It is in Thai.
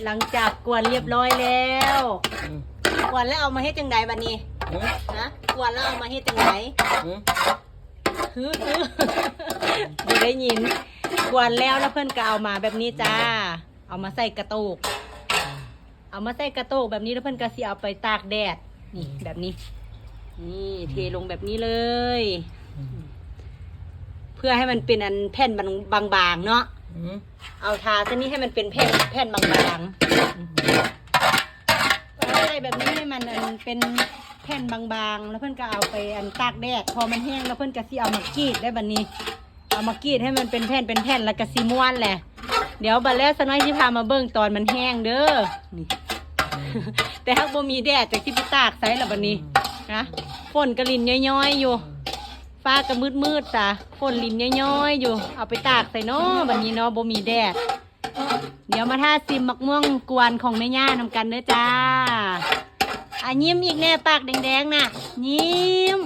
หลังจากกวนเรียบร้อยแล้วกวนแล้วเอามาให้จังไดบัดนี้นะกวนแล้วเอามาให้จังไดบ่ได้ยินกวนแล้วเพื่อนก็เอามาแบบนี้จ้าเอามาใส่กระโตกเอามาใส่กระโตกแบบนี้แล้วเพื่อนก็สิเอาไปตากแดดนี่แบบนี้นี่เทลงแบบนี้เลยเพื่อให้มันเป็นอันแผ่นบางๆเนาะเอาทาตัวนี้ให้มันเป็นแผ่นบางๆอะไรแบบนี้ให้มันอันเป็นแผ่นบางๆแล้วเพื่อนก็เอาไปอันตากแดดพอมันแห้งแล้วเพื่อนก็สิเอามากรีดได้บัดนี้เอามากรีดให้มันเป็นแผ่นแล้วก็สิม้วนแหละเดี๋ยวบัดแล้วสักน้อยที่พามาเบิ่งตอนมันแห้งเด้อนี่ แต่ถ้าบ่มีแดดจากที่ไปตากใส่ละบัดนี้นะฝนกระลินย้อยๆอยู่ฟ้าก็มืดๆจ้ะฝนลินย้อยๆอยู่เอาไปตากใส่เนาะบัดนี้เนาะบ่มีแดดเดี๋ยวมาท่าซิมมักม่วงกวนของแม่ย่านำกันเด้อจ้ายิ้มอีกแน่ปากแดงๆน่ะยิ้ม